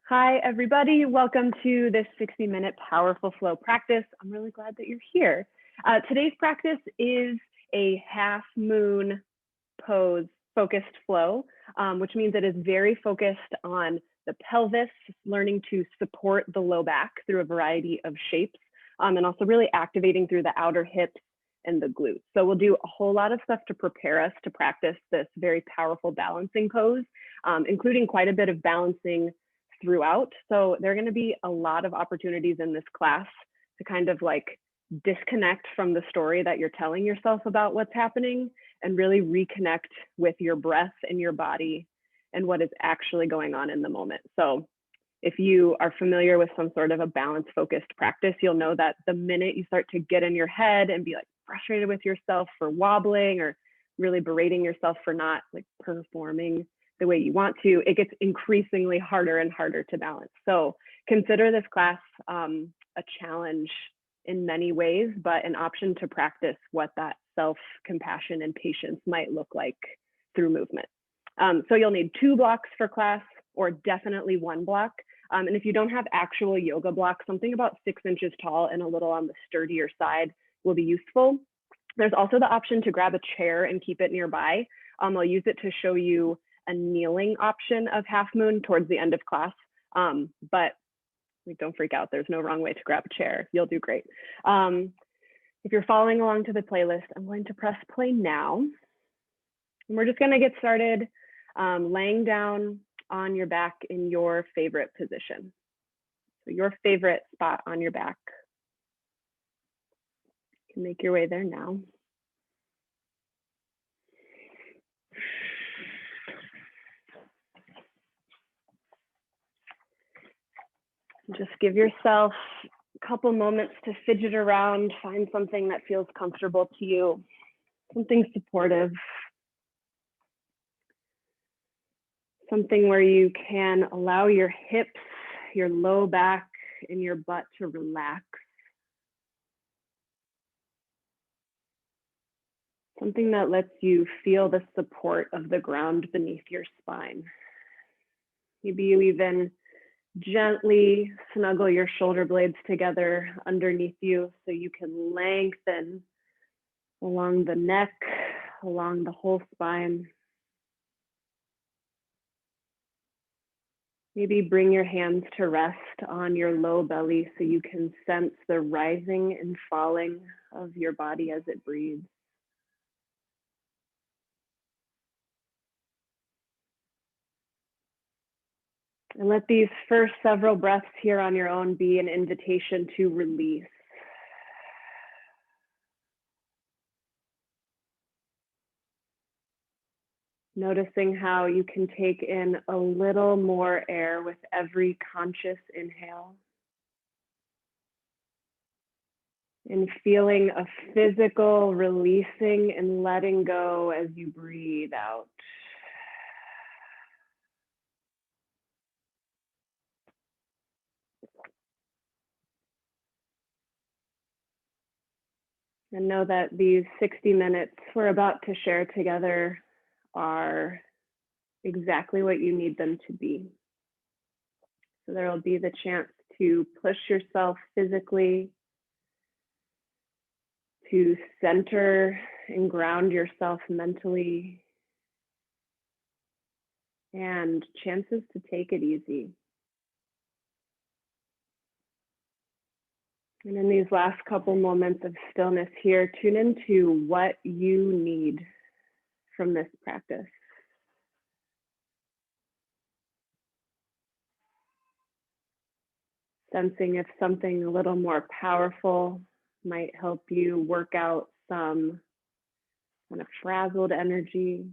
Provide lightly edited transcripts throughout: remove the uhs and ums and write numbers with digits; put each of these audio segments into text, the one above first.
Hi, everybody. Welcome to this 60-minute powerful flow practice. I'm really glad that you're here. Today's practice is a half moon pose focused flow, which means it is very focused on the pelvis, learning to support the low back through a variety of shapes, and also really activating through the outer hips and the glutes. So we'll do a whole lot of stuff to prepare us to practice this very powerful balancing pose, including quite a bit of balancing throughout. So there are going to be a lot of opportunities in this class to kind of like disconnect from the story that you're telling yourself about what's happening and really reconnect with your breath and your body and what is actually going on in the moment. So if you are familiar with some sort of a balance focused practice, you'll know that the minute you start to get in your head and be like frustrated with yourself for wobbling or really berating yourself for not like performing the way you want to, it gets increasingly harder and harder to balance. So consider this class a challenge in many ways, but an option to practice what that self-compassion and patience might look like through movement. So you'll need 2 blocks for class, or definitely 1 block. And if you don't have actual yoga blocks, something about 6 inches tall and a little on the sturdier side will be useful. There's also the option to grab a chair and keep it nearby. I'll use it to show you a kneeling option of half moon towards the end of class. But don't freak out, there's no wrong way to grab a chair. You'll do great. If you're following along to the playlist, I'm going to press play now. And we're just gonna get started laying down on your back in your favorite position. So your favorite spot on your back. You can make your way there now. Just give yourself a couple moments to fidget around, find something that feels comfortable to you, something supportive, something where you can allow your hips, your low back, and your butt to relax. Something that lets you feel the support of the ground beneath your spine. Maybe you even gently snuggle your shoulder blades together underneath you so you can lengthen along the neck, along the whole spine. Maybe bring your hands to rest on your low belly so you can sense the rising and falling of your body as it breathes. And let these first several breaths here on your own be an invitation to release. Noticing how you can take in a little more air with every conscious inhale. And feeling a physical releasing and letting go as you breathe out. And know that these 60 minutes we're about to share together are exactly what you need them to be. So there will be the chance to push yourself physically, to center and ground yourself mentally, and chances to take it easy. And in these last couple moments of stillness here, tune into what you need from this practice. Sensing if something a little more powerful might help you work out some kind of frazzled energy.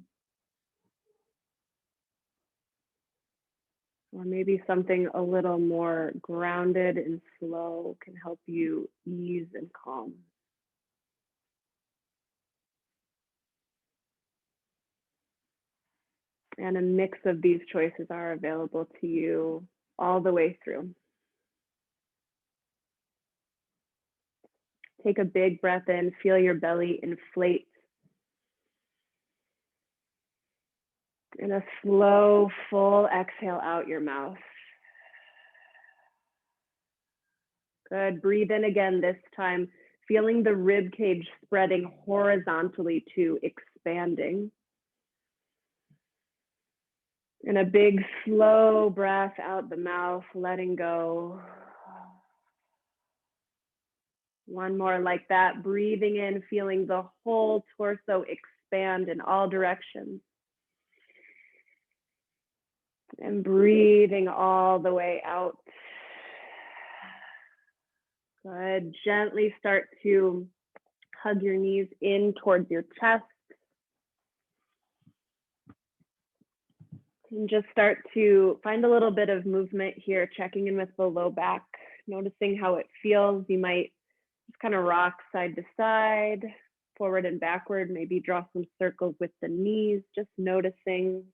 Or maybe something a little more grounded and slow can help you ease and calm. And a mix of these choices are available to you all the way through. Take a big breath in, feel your belly inflate. And a slow, full exhale out your mouth. Good, breathe in again this time, feeling the rib cage spreading horizontally to expanding. And a big slow breath out the mouth, letting go. One more like that, breathing in, feeling the whole torso expand in all directions. And breathing all the way out. Good, gently start to hug your knees in towards your chest. And just start to find a little bit of movement here, checking in with the low back, noticing how it feels. You might just kind of rock side to side, forward and backward, maybe draw some circles with the knees, just noticing.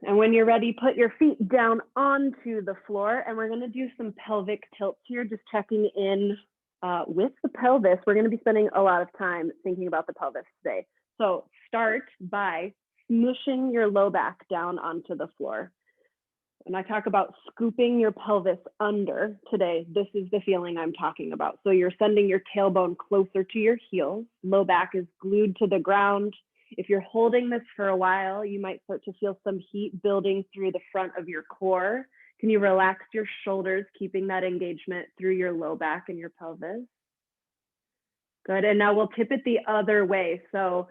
And when you're ready, put your feet down onto the floor, and we're gonna do some pelvic tilts here, just checking in with the pelvis. We're gonna be spending a lot of time thinking about the pelvis today. So start by smushing your low back down onto the floor. When I talk about scooping your pelvis under today, this is the feeling I'm talking about. So you're sending your tailbone closer to your heels. Low back is glued to the ground. If you're holding this for a while, you might start to feel some heat building through the front of your core. Can you relax your shoulders, keeping that engagement through your low back and your pelvis? Good, and now we'll tip it the other way. So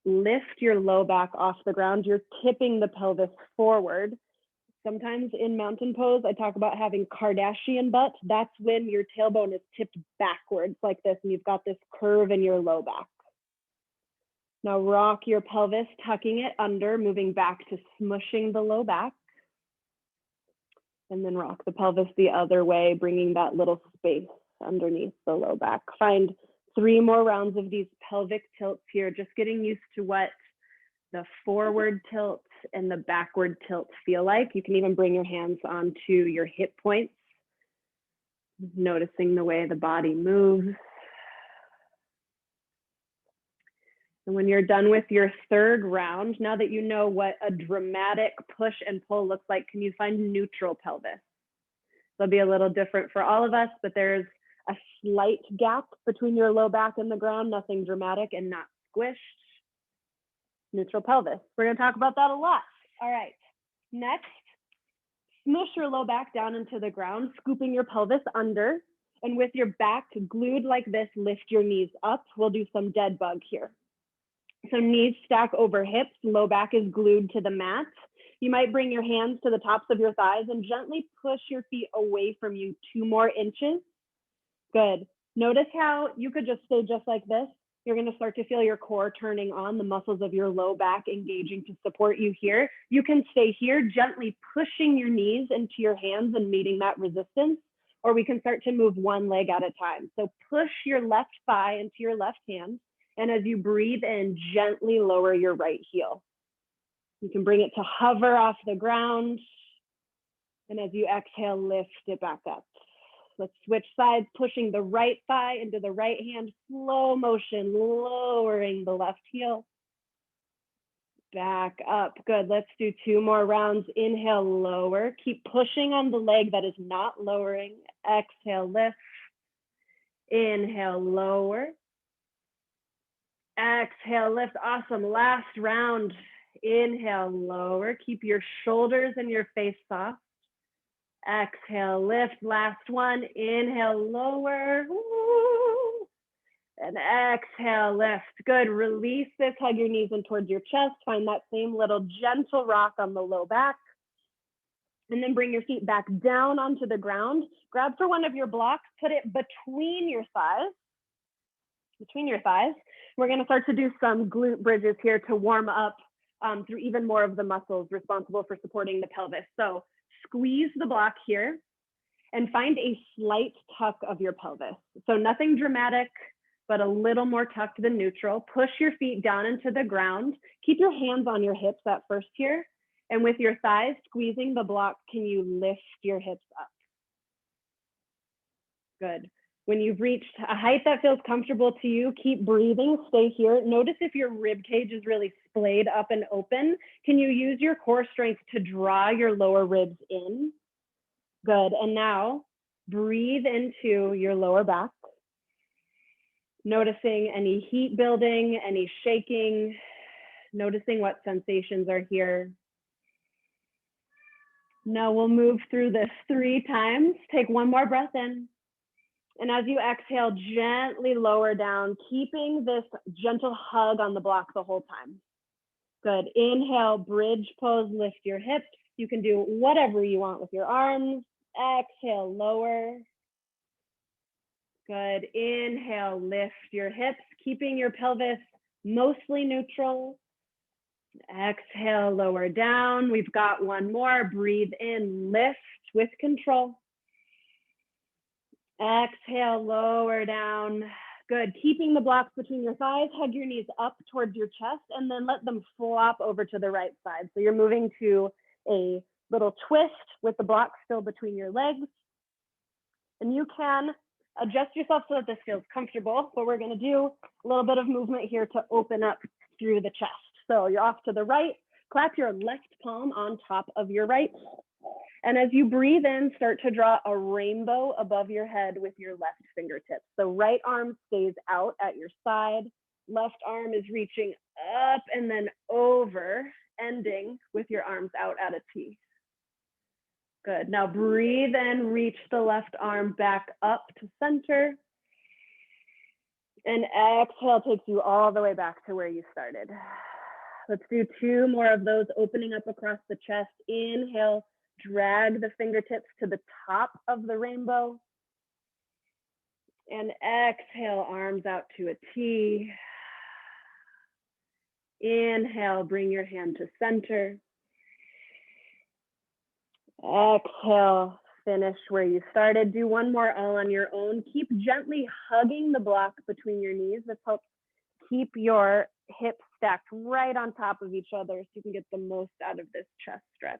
lift your low back off the ground. You're tipping the pelvis forward. Sometimes in mountain pose, I talk about having Kardashian butt. That's when your tailbone is tipped backwards like this, and you've got this curve in your low back. Now rock your pelvis, tucking it under, moving back to smushing the low back. And then rock the pelvis the other way, bringing that little space underneath the low back. Find 3 more rounds of these pelvic tilts here, just getting used to what the forward tilts and the backward tilts feel like. You can even bring your hands onto your hip points, noticing the way the body moves. And when you're done with your 3rd round, now that you know what a dramatic push and pull looks like, can you find neutral pelvis? It'll be a little different for all of us, but there's a slight gap between your low back and the ground, nothing dramatic and not squished. Neutral pelvis. We're going to talk about that a lot. All right. Next, smush your low back down into the ground, scooping your pelvis under. And with your back glued like this, lift your knees up. We'll do some dead bug here. So knees stack over hips, low back is glued to the mat. You might bring your hands to the tops of your thighs and gently push your feet away from you 2 more inches. Good. Notice how you could just stay just like this. You're going to start to feel your core turning on, the muscles of your low back engaging to support you here. You can stay here, gently pushing your knees into your hands and meeting that resistance, or we can start to move one leg at a time. So push your left thigh into your left hand, and as you breathe in, gently lower your right heel. You can bring it to hover off the ground, and as you exhale, lift it back up. Let's switch sides, pushing the right thigh into the right hand, slow motion, lowering the left heel. Back up, good. Let's do 2 more rounds. Inhale, lower. Keep pushing on the leg that is not lowering. Exhale, lift. Inhale, lower. Exhale, lift. Awesome. Last round. Inhale, lower. Keep your shoulders and your face soft. Exhale, lift. Last one. Inhale, lower. Woo. And exhale, lift. Good. Release this. Hug your knees in towards your chest. Find that same little gentle rock on the low back. And then bring your feet back down onto the ground. Grab for one of your blocks. Put it between your thighs. Between your thighs. We're going to start to do some glute bridges here to warm up through even more of the muscles responsible for supporting the pelvis. So squeeze the block here and find a slight tuck of your pelvis. So nothing dramatic, but a little more tucked than neutral. Push your feet down into the ground. Keep your hands on your hips at first here. And with your thighs squeezing the block, can you lift your hips up? Good. When you've reached a height that feels comfortable to you, keep breathing, stay here. Notice if your rib cage is really splayed up and open. Can you use your core strength to draw your lower ribs in? Good. And now breathe into your lower back, noticing any heat building, any shaking, noticing what sensations are here. Now we'll move through this 3 times. Take one more breath in. And as you exhale, gently lower down, keeping this gentle hug on the block the whole time. Good. Inhale, bridge pose, lift your hips. You can do whatever you want with your arms. Exhale, lower. Good. Inhale, lift your hips, keeping your pelvis mostly neutral. Exhale, lower down. We've got one more. Breathe in, lift with control. Exhale, lower down. Good. Keeping the blocks between your thighs, hug your knees up towards your chest, and then let them flop over to the right side. So you're moving to a little twist with the blocks still between your legs. And you can adjust yourself so that this feels comfortable, but we're going to do a little bit of movement here to open up through the chest. So you're off to the right, clap your left palm on top of your right. And as you breathe in, start to draw a rainbow above your head with your left fingertips. So right arm stays out at your side, left arm is reaching up and then over, ending with your arms out at a T. Good. Now breathe in, reach the left arm back up to center. And exhale takes you all the way back to where you started. Let's do 2 more of those, opening up across the chest. Inhale, drag the fingertips to the top of the rainbow. And exhale, arms out to a T. Inhale, bring your hand to center. Exhale, finish where you started. Do one more all on your own. Keep gently hugging the block between your knees. This helps keep your hips stacked right on top of each other so you can get the most out of this chest stretch.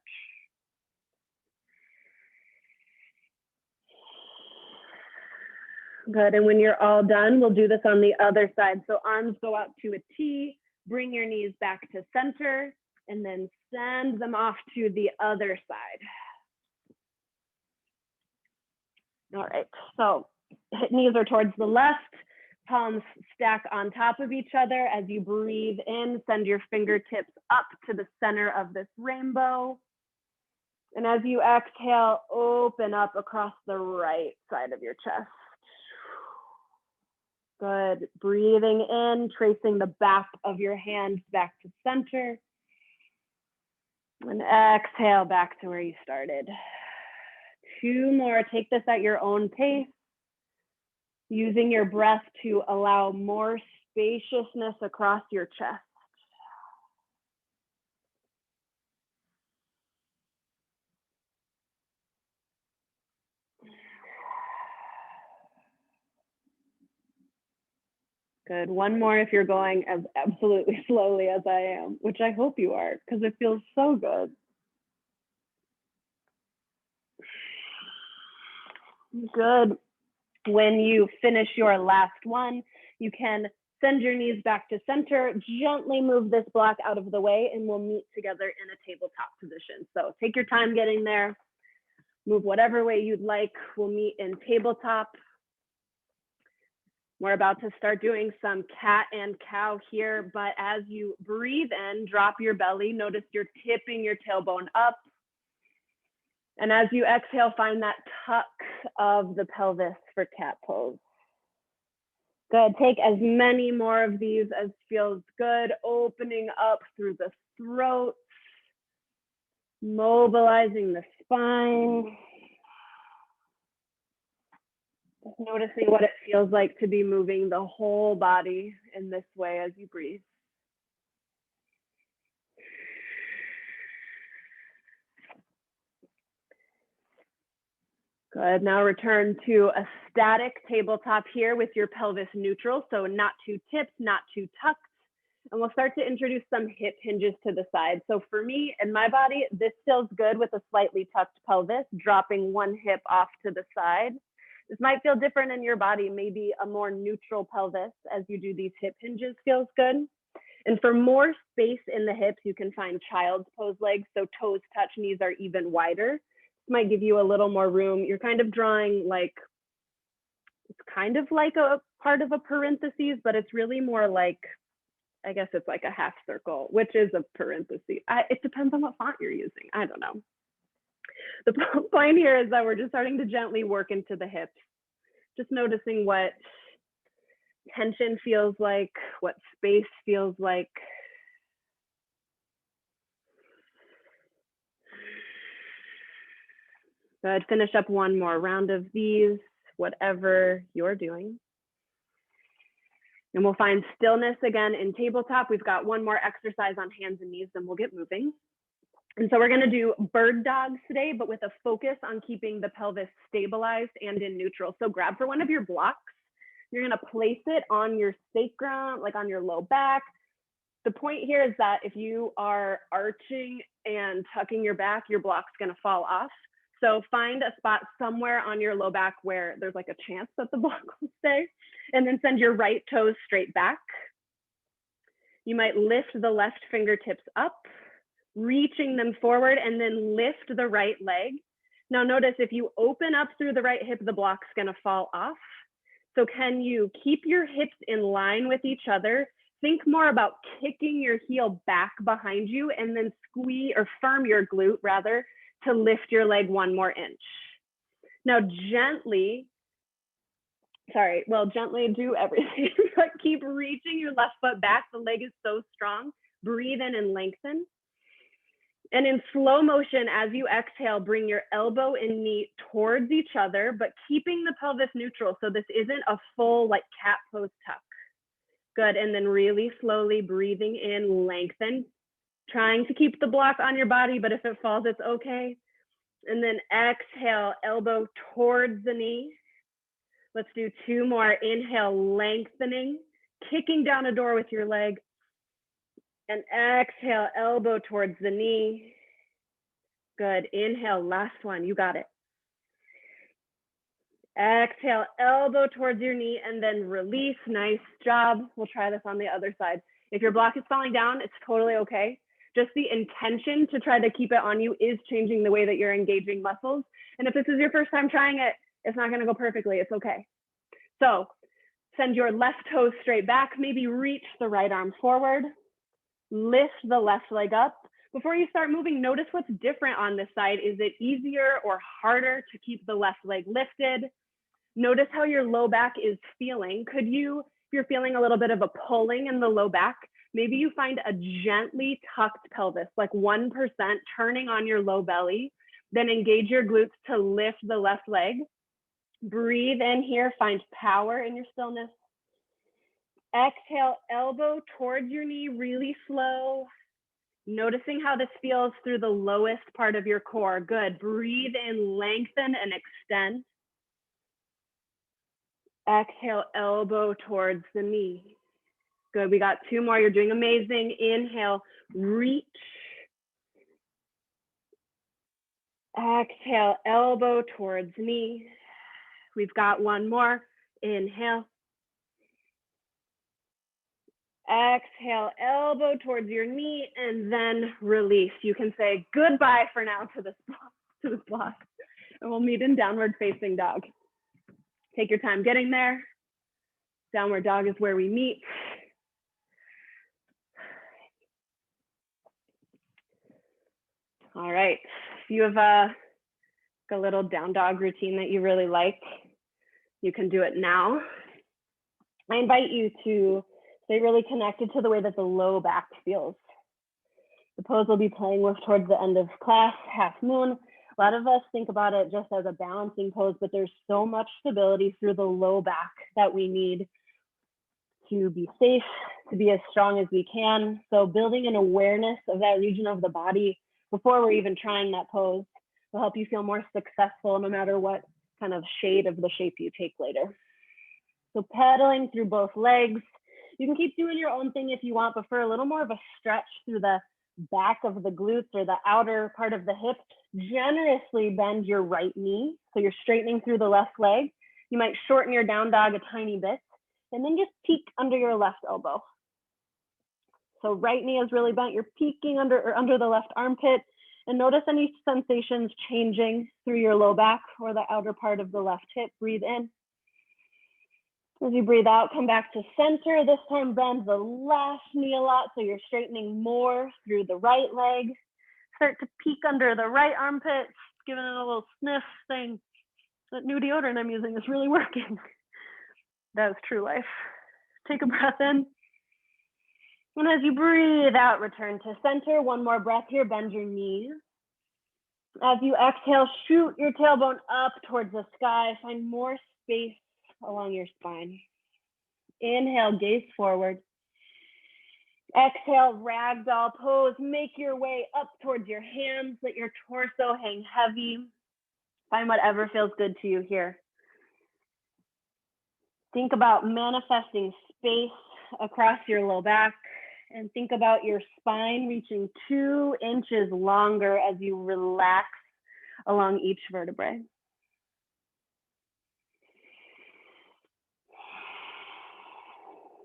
Good, and when you're all done, we'll do this on the other side. So arms go out to a T, bring your knees back to center, and then send them off to the other side. All right, so knees are towards the left, palms stack on top of each other. As you breathe in, send your fingertips up to the center of this rainbow. And as you exhale, open up across the right side of your chest. Good. Breathing in, tracing the back of your hands back to center. And exhale back to where you started. 2 more. Take this at your own pace, using your breath to allow more spaciousness across your chest. Good. One more if you're going as absolutely slowly as I am, which I hope you are, because it feels so good. Good. When you finish your last one, you can send your knees back to center, gently move this block out of the way, and we'll meet together in a tabletop position. So take your time getting there. Move whatever way you'd like. We'll meet in tabletop. We're about to start doing some cat and cow here, but as you breathe in, drop your belly. Notice you're tipping your tailbone up. And as you exhale, find that tuck of the pelvis for cat pose. Good. Take as many more of these as feels good, opening up through the throat, mobilizing the spine. Just noticing what it feels like to be moving the whole body in this way as you breathe. Good. Now return to a static tabletop here with your pelvis neutral, so not too tipped, not too tucked. And we'll start to introduce some hip hinges to the side. So for me and my body, this feels good with a slightly tucked pelvis, dropping one hip off to the side. This might feel different in your body, maybe a more neutral pelvis as you do these hip hinges feels good. And for more space in the hips, you can find child's pose legs, so toes touch, knees are even wider. might give you a little more room. You're kind of drawing like, it's kind of like a part of a parentheses, but it's really more like, I guess it's like a half circle, which is a parenthesis. It depends on what font you're using. I don't know. The point here is that we're just starting to gently work into the hips, just noticing what tension feels like, what space feels like. Good. Finish up one more round of these, whatever you're doing. And we'll find stillness again in tabletop. We've got one more exercise on hands and knees, then we'll get moving. And so we're going to do bird dogs today, but with a focus on keeping the pelvis stabilized and in neutral. So grab for one of your blocks. You're going to place it on your sacrum, like on your low back. The point here is that if you are arching and tucking your back, your block's going to fall off. So find a spot somewhere on your low back where there's like a chance that the block will stay, and then send your right toes straight back. You might lift the left fingertips up, reaching them forward, and then lift the right leg. Now notice if you open up through the right hip, the block's gonna fall off. So can you keep your hips in line with each other? Think more about kicking your heel back behind you and then squeeze or firm your glute rather to lift your leg one more inch. Now gently do everything, but keep reaching your left foot back. The leg is so strong. Breathe in and lengthen. And in slow motion, as you exhale, bring your elbow and knee towards each other, but keeping the pelvis neutral. So this isn't a full like cat pose tuck. Good, and then really slowly breathing in, lengthen. Trying to keep the block on your body, but if it falls, it's okay. And then exhale, elbow towards the knee. Let's do two more. Inhale, lengthening, kicking down a door with your leg. And exhale, elbow towards the knee. Good. Inhale, last one. You got it. Exhale, elbow towards your knee, and then release. Nice job. We'll try this on the other side. If your block is falling down, it's totally okay. Just the intention to try to keep it on you is changing the way that you're engaging muscles. And if this is your first time trying it, it's not going to go perfectly. It's okay. So send your left toe straight back. Maybe reach the right arm forward. Lift the left leg up. Before you start moving, notice what's different on this side. Is it easier or harder to keep the left leg lifted? Notice how your low back is feeling. Could you, if you're feeling a little bit of a pulling in the low back, maybe you find a gently tucked pelvis, like 1% turning on your low belly, then engage your glutes to lift the left leg. Breathe in here, find power in your stillness. Exhale, elbow towards your knee, really slow. Noticing how this feels through the lowest part of your core. Good. Breathe in, lengthen, and extend. Exhale, elbow towards the knee. Good. We got two more. You're doing amazing. Inhale, reach. Exhale, elbow towards knee. We've got one more. Inhale. Exhale, elbow towards your knee, and then release. You can say goodbye for now to this block, and we'll meet in downward facing dog. Take your time getting there. Downward dog is where we meet. All right, if you have a little down dog routine that you really like, you can do it now. I invite you to stay really connected to the way that the low back feels. The pose we'll be playing with towards the end of class, half moon. A lot of us think about it just as a balancing pose, but there's so much stability through the low back that we need to be safe, to be as strong as we can. So building an awareness of that region of the body before we're even trying that pose will help you feel more successful no matter what kind of shade of the shape you take later. So pedaling through both legs. You can keep doing your own thing if you want, but for a little more of a stretch through the back of the glutes or the outer part of the hip, generously bend your right knee. So you're straightening through the left leg. You might shorten your down dog a tiny bit, and then just peek under your left elbow. So right knee is really bent. You're peeking under the left armpit, And notice any sensations changing through your low back or the outer part of the left hip. Breathe in. As you breathe out, come back to center. This time bend the left knee a lot so you're straightening more through the right leg. Start to peek under the right armpit, giving it a little sniff, saying that new deodorant I'm using is really working. That is true life. Take a breath in. And as you breathe out, return to center. One more breath here, bend your knees. As you exhale, shoot your tailbone up towards the sky. Find more space along your spine. Inhale, gaze forward. Exhale, ragdoll pose. Make your way up towards your hands. Let your torso hang heavy. Find whatever feels good to you here. Think about manifesting space across your low back, and think about your spine reaching 2 inches longer as you relax along each vertebrae.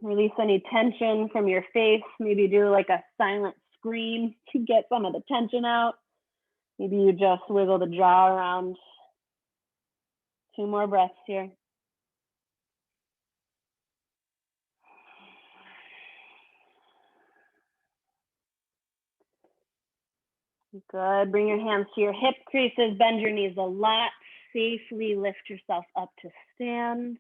Release any tension from your face. Maybe do like a silent scream to get some of the tension out. Maybe you just wiggle the jaw around. 2 more breaths here. Good. Bring your hands to your hip creases. Bend your knees a lot. Safely lift yourself up to stand.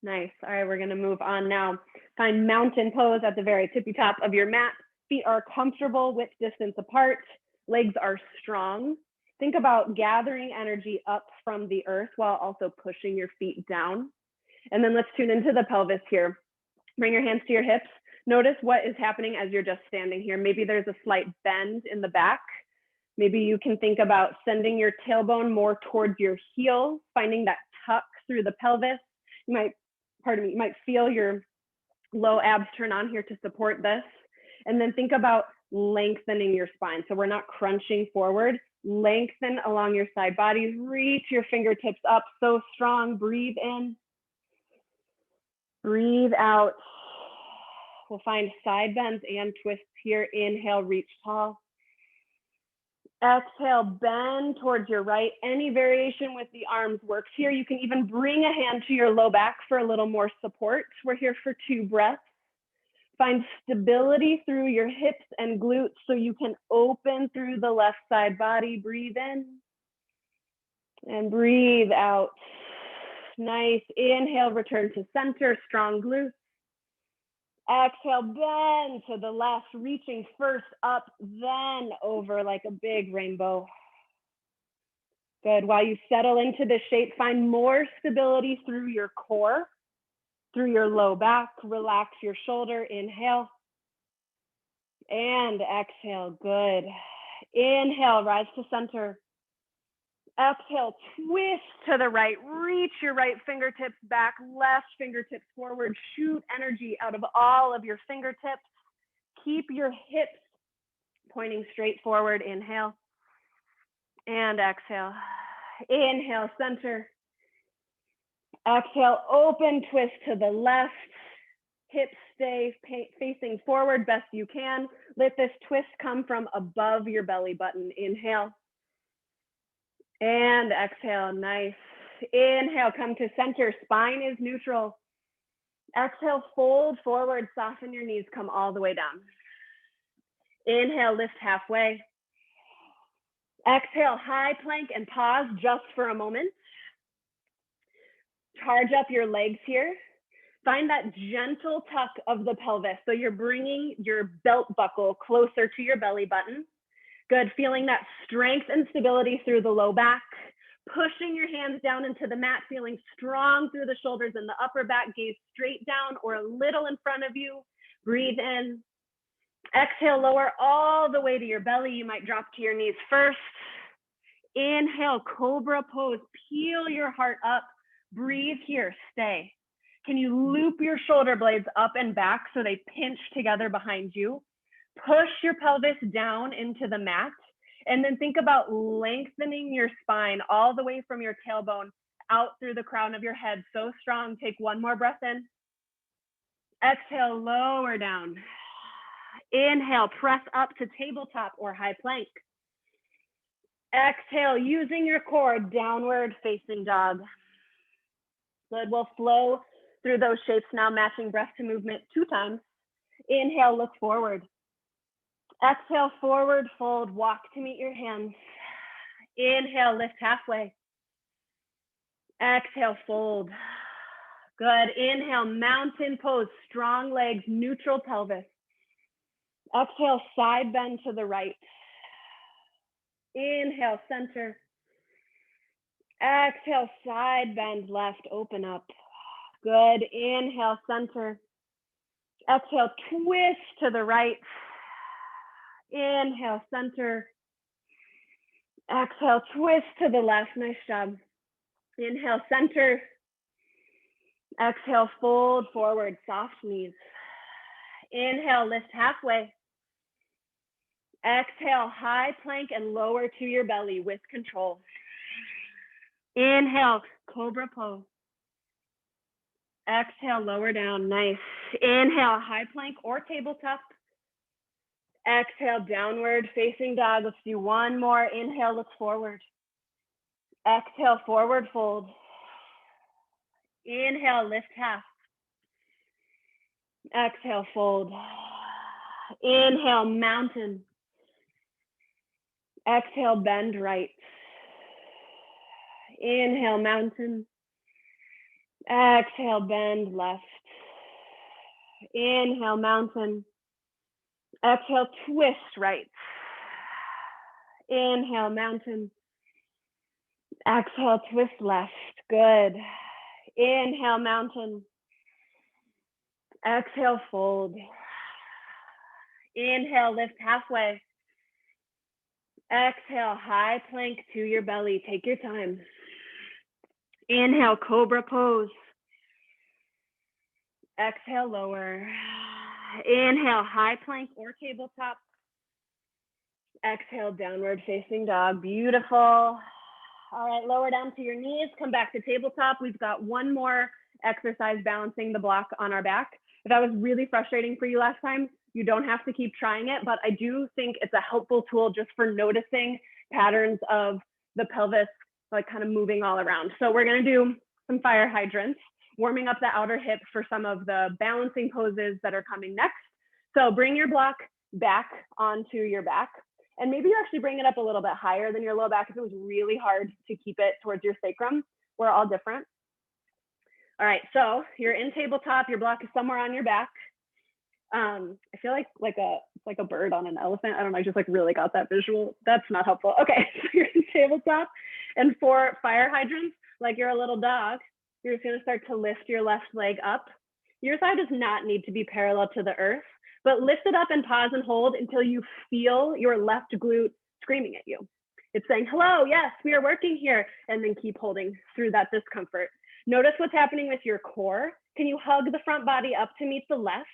Nice. All right, we're going to move on now. Find mountain pose at the very tippy top of your mat. Feet are comfortable, width distance apart. Legs are strong. Think about gathering energy up from the earth while also pushing your feet down. And then let's tune into the pelvis here. Bring your hands to your hips. Notice what is happening as you're just standing here. Maybe there's a slight bend in the back. Maybe you can think about sending your tailbone more towards your heel, finding that tuck through the pelvis. You might feel your low abs turn on here to support this. And then think about lengthening your spine. So we're not crunching forward. Lengthen along your side bodies. Reach your fingertips up so strong. Breathe in. Breathe out. We'll find side bends and twists here. Inhale, reach tall. Exhale, bend towards your right. Any variation with the arms works here. You can even bring a hand to your low back for a little more support. We're here for 2 breaths. Find stability through your hips and glutes so you can open through the left side body. Breathe in and breathe out. Nice. Inhale, return to center, strong glutes. Exhale, bend to the left, reaching first up, then over like a big rainbow. Good. While you settle into this shape, find more stability through your core, through your low back. Relax your shoulder. Inhale and exhale. Good. Inhale, rise to center. Exhale, twist to the right. Reach your right fingertips back, left fingertips forward. Shoot energy out of all of your fingertips. Keep your hips pointing straight forward. Inhale and exhale. Inhale, center. Exhale, open, twist to the left. Hips stay facing forward best you can. Let this twist come from above your belly button. Inhale. And exhale, nice. Inhale, come to center, spine is neutral. Exhale, fold forward, soften your knees, come all the way down. Inhale, lift halfway. Exhale, high plank and pause just for a moment. Charge up your legs here. Find that gentle tuck of the pelvis. So you're bringing your belt buckle closer to your belly button. Good, feeling that strength and stability through the low back, pushing your hands down into the mat, feeling strong through the shoulders and the upper back, gaze straight down or a little in front of you. Breathe in. Exhale, lower all the way to your belly. You might drop to your knees first. Inhale, Cobra Pose. Peel your heart up. Breathe here, stay. Can you loop your shoulder blades up and back so they pinch together behind you? Push your pelvis down into the mat, and then think about lengthening your spine all the way from your tailbone out through the crown of your head. So strong. Take 1 more breath in. Exhale, lower down. Inhale, press up to tabletop or high plank. Exhale, using your core, downward facing dog. Good, we'll flow through those shapes now, matching breath to movement 2 times. Inhale, look forward. Exhale, forward fold, walk to meet your hands. Inhale, lift halfway. Exhale, fold. Good, inhale, mountain pose, strong legs, neutral pelvis. Exhale, side bend to the right. Inhale, center. Exhale, side bend left, open up. Good, inhale, center. Exhale, twist to the right. Inhale, center. Exhale, twist to the left, nice job. Inhale, center. Exhale, fold forward, soft knees. Inhale, lift halfway. Exhale, high plank and lower to your belly with control. Inhale, Cobra Pose. Exhale, lower down, nice. Inhale, high plank or tabletop. Exhale, downward facing dog. Let's do one more. Inhale, look forward. Exhale, forward fold. Inhale, lift half. Exhale, fold. Inhale, mountain. Exhale, bend right. Inhale, mountain. Exhale, bend left. Inhale, mountain. Exhale, twist right. Inhale, mountain. Exhale, twist left. Good. Inhale, mountain. Exhale, fold. Inhale, lift halfway. Exhale, high plank to your belly. Take your time. Inhale, Cobra Pose. Exhale, lower. Inhale, high plank or tabletop. Exhale, downward facing dog. Beautiful. All right, lower down to your knees. Come back to tabletop. We've got one more exercise balancing the block on our back. If that was really frustrating for you last time, you don't have to keep trying it, but I do think it's a helpful tool just for noticing patterns of the pelvis, like kind of moving all around. So we're gonna do some fire hydrants, warming up the outer hip for some of the balancing poses that are coming next. So bring your block back onto your back, and maybe you actually bring it up a little bit higher than your low back if it was really hard to keep it towards your sacrum. We're all different. All right, so you're in tabletop, your block is somewhere on your back. I feel like a bird on an elephant. I don't know, I just like really got that visual. That's not helpful. Okay, so you're in tabletop, and for fire hydrants, like you're a little dog, you're just gonna start to lift your left leg up. Your thigh does not need to be parallel to the earth, but lift it up and pause and hold until you feel your left glute screaming at you. It's saying, hello, yes, we are working here, and then keep holding through that discomfort. Notice what's happening with your core. Can you hug the front body up to meet the left?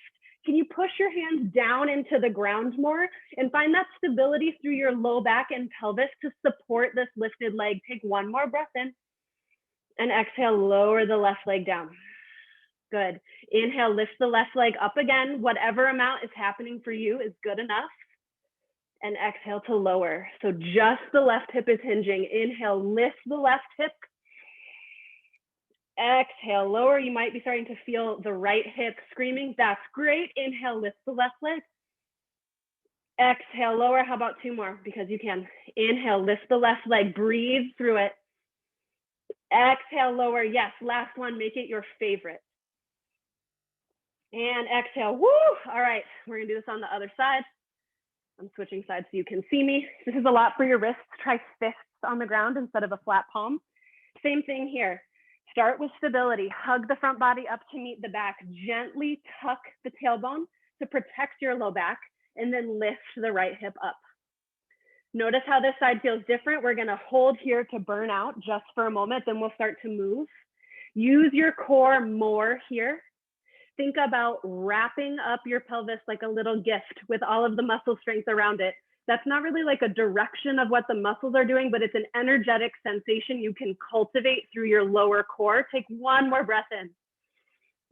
Can you push your hands down into the ground more and find that stability through your low back and pelvis to support this lifted leg? Take one more breath in and exhale, lower the left leg down. Good. Inhale, lift the left leg up again. Whatever amount is happening for you is good enough. And exhale to lower. So just the left hip is hinging. Inhale, lift the left hip. Exhale, lower. You might be starting to feel the right hip screaming. That's great. Inhale, lift the left leg. Exhale, lower. How about 2 more? Because you can. Inhale, lift the left leg. Breathe through it. Exhale, lower. Yes, last one. Make it your favorite. And exhale. Woo! All right, we're gonna do this on the other side. I'm switching sides so you can see me. This is a lot for your wrists. Try fists on the ground instead of a flat palm. Same thing here. Start with stability. Hug the front body up to meet the back. Gently tuck the tailbone to protect your low back, and then lift the right hip up. Notice how this side feels different. We're gonna hold here to burn out just for a moment, then we'll start to move. Use your core more here. Think about wrapping up your pelvis like a little gift with all of the muscle strength around it. That's not really like a direction of what the muscles are doing, but it's an energetic sensation you can cultivate through your lower core. Take one more breath in.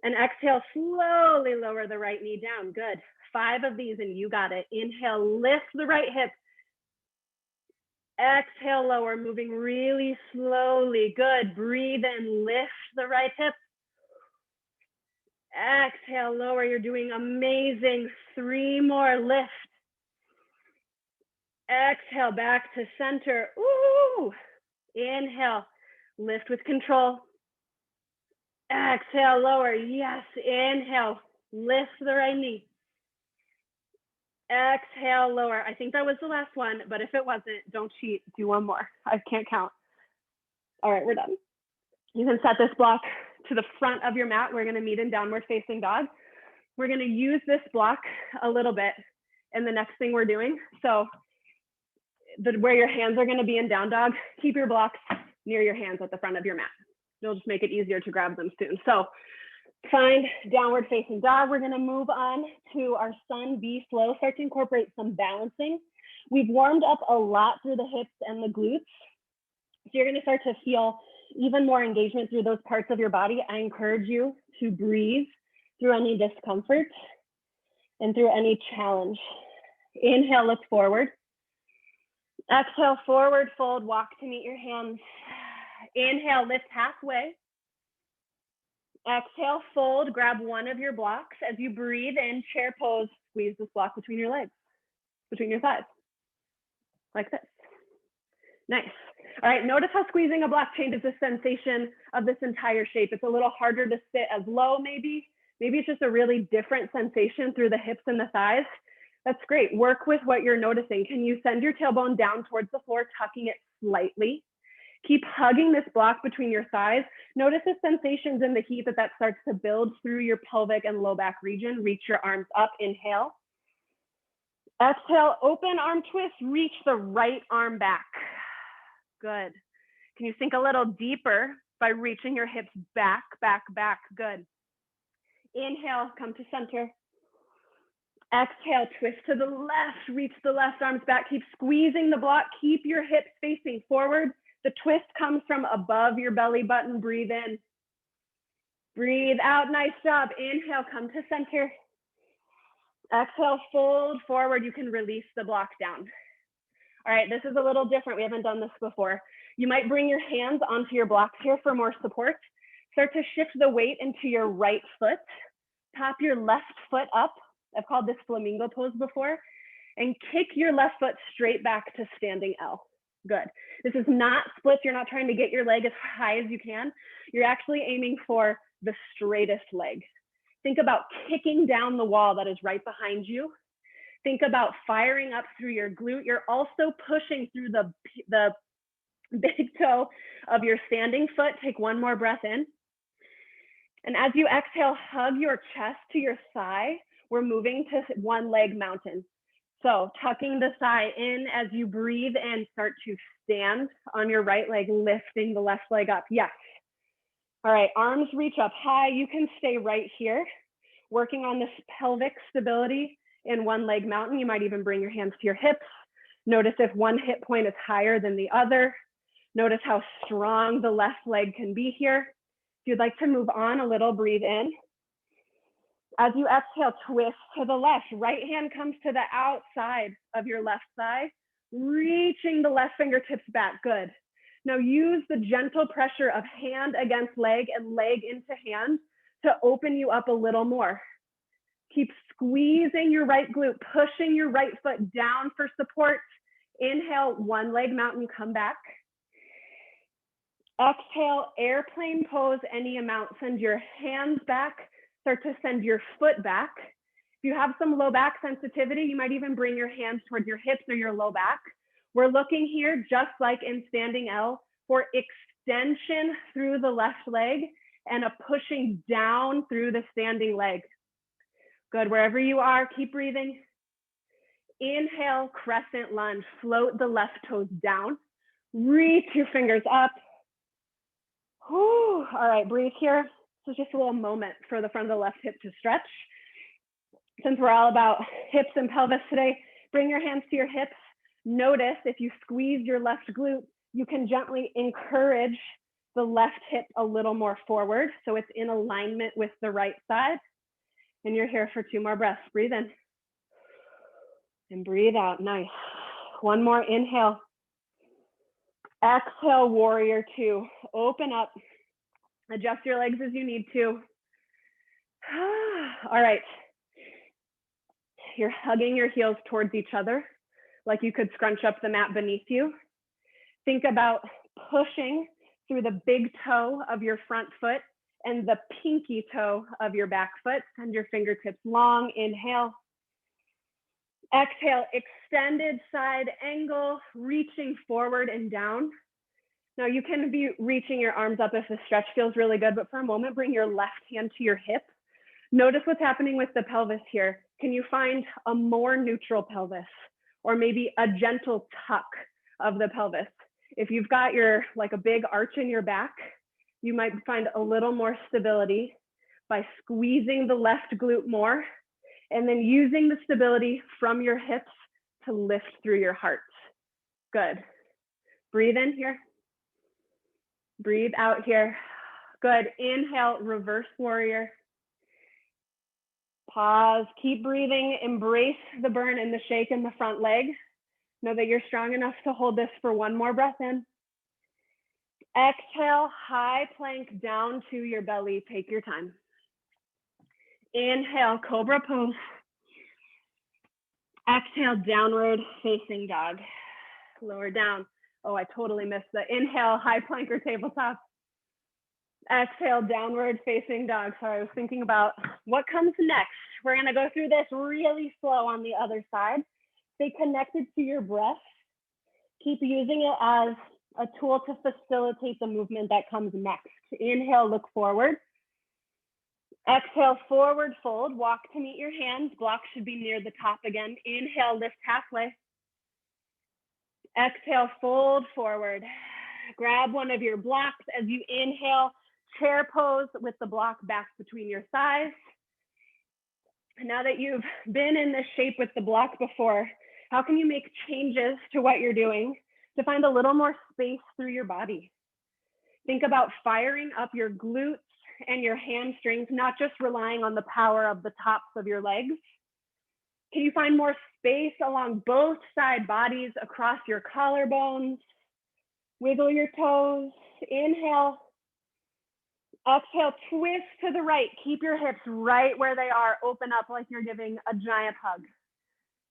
And exhale, slowly lower the right knee down. Good. 5 of these and you got it. Inhale, lift the right hip. Exhale, lower, moving really slowly. Good. Breathe in, lift the right hip. Exhale, lower. You're doing amazing. 3 more, lift. Exhale, back to center. Ooh. Inhale, lift with control. Exhale, lower. Yes. Inhale, lift the right knee. Exhale, lower. I think that was the last one, but if it wasn't, don't cheat. Do one more. I can't count. All right, we're done. You can set this block to the front of your mat. We're going to meet in downward facing dog. We're going to use this block a little bit in the next thing we're doing. So where your hands are going to be in down dog, keep your blocks near your hands at the front of your mat. It'll just make it easier to grab them soon. So find downward facing dog. We're going to move on to our sun B flow. Start to incorporate some balancing. We've warmed up a lot through the hips and the glutes. So you're going to start to feel even more engagement through those parts of your body. I encourage you to breathe through any discomfort and through any challenge. Inhale, look forward. Exhale, forward fold, walk to meet your hands. Inhale, lift halfway. Exhale, fold, grab one of your blocks. As you breathe in, chair pose, squeeze this block between your legs, between your thighs, like this. Nice. All right, notice how squeezing a block changes the sensation of this entire shape. It's a little harder to sit as low, maybe. Maybe it's just a really different sensation through the hips and the thighs. That's great. Work with what you're noticing. Can you send your tailbone down towards the floor, tucking it slightly? Keep hugging this block between your thighs. Notice the sensations in the heat that starts to build through your pelvic and low back region. Reach your arms up, inhale. Exhale, open arm twist, reach the right arm back. Good. Can you sink a little deeper by reaching your hips back, back, back? Good. Inhale, come to center. Exhale, twist to the left, reach the left arms back. Keep squeezing the block. Keep your hips facing forward. The twist comes from above your belly button. Breathe in. Breathe out. Nice job. Inhale, come to center. Exhale, fold forward. You can release the block down. All right, this is a little different. We haven't done this before. You might bring your hands onto your blocks here for more support. Start to shift the weight into your right foot. Pop your left foot up. I've called this Flamingo Pose before. And kick your left foot straight back to standing L. Good. This is not splits. You're not trying to get your leg as high as you can. You're actually aiming for the straightest leg. Think about kicking down the wall that is right behind you. Think about firing up through your glute. You're also pushing through the big toe of your standing foot. Take one more breath in. And as you exhale, hug your chest to your thigh. We're moving to one leg mountain. So tucking the thigh in as you breathe in, start to stand on your right leg, lifting the left leg up. Yes. All right, arms reach up high. You can stay right here, working on this pelvic stability in one leg mountain. You might even bring your hands to your hips. Notice if one hip point is higher than the other. Notice how strong the left leg can be here. If you'd like to move on a little, breathe in. As you exhale, twist to the left. Right hand comes to the outside of your left thigh, reaching the left fingertips back. Good. Now use the gentle pressure of hand against leg and leg into hand to open you up a little more. Keep squeezing your right glute, pushing your right foot down for support. Inhale, one leg mountain, come back. Exhale, airplane pose any amount. Send your hands back. Start to send your foot back. If you have some low back sensitivity, you might even bring your hands towards your hips or your low back. We're looking here, just like in standing L, for extension through the left leg and a pushing down through the standing leg. Good, wherever you are, keep breathing. Inhale, crescent lunge. Float the left toes down. Reach your fingers up. Whew. All right, breathe here. So just a little moment for the front of the left hip to stretch. Since we're all about hips and pelvis today, bring your hands to your hips. Notice if you squeeze your left glute, you can gently encourage the left hip a little more forward so it's in alignment with the right side. And you're here for 2 more breaths. Breathe in. And breathe out. Nice. One more inhale. Exhale, warrior two. Open up. Adjust your legs as you need to. All right. You're hugging your heels towards each other, like you could scrunch up the mat beneath you. Think about pushing through the big toe of your front foot and the pinky toe of your back foot. Send your fingertips long. Inhale. Exhale, extended side angle, reaching forward and down. Now you can be reaching your arms up if the stretch feels really good, but for a moment, bring your left hand to your hip. Notice what's happening with the pelvis here. Can you find a more neutral pelvis or maybe a gentle tuck of the pelvis? If you've got like a big arch in your back, you might find a little more stability by squeezing the left glute more and then using the stability from your hips to lift through your heart. Good. Breathe in here. Breathe out here. Good. Inhale, reverse warrior. Pause, keep breathing, embrace the burn and the shake in the front leg. Know that you're strong enough to hold this for one more breath in. Exhale, high plank down to your belly. Take your time. Inhale, Cobra Pose. Exhale, downward facing dog. Lower down. Oh, I totally missed the inhale, high plank or tabletop. Exhale, downward facing dog. Sorry, I was thinking about what comes next. We're gonna go through this really slow on the other side. Stay connected to your breath. Keep using it as a tool to facilitate the movement that comes next. Inhale, look forward. Exhale, forward fold. Walk to meet your hands. Block should be near the top again. Inhale, lift halfway. Exhale, fold forward. Grab one of your blocks as you inhale. Chair pose with the block back between your thighs. Now that you've been in this shape with the block before, how can you make changes to what you're doing to find a little more space through your body? Think about firing up your glutes and your hamstrings, not just relying on the power of the tops of your legs. Can you find more space along both side bodies across your collarbones? Wiggle your toes. Inhale. Exhale, twist to the right. Keep your hips right where they are. Open up like you're giving a giant hug.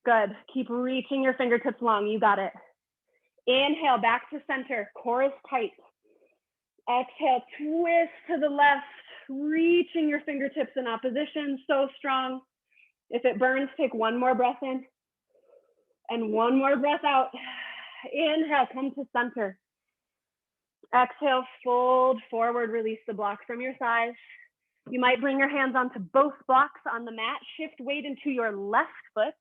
Good. Keep reaching your fingertips long. You got it. Inhale, back to center. Core is tight. Exhale, twist to the left. Reaching your fingertips in opposition. So strong. If it burns, take one more breath in and one more breath out. Inhale, come to center. Exhale, fold forward, release the block from your thighs. You might bring your hands onto both blocks on the mat. Shift weight into your left foot.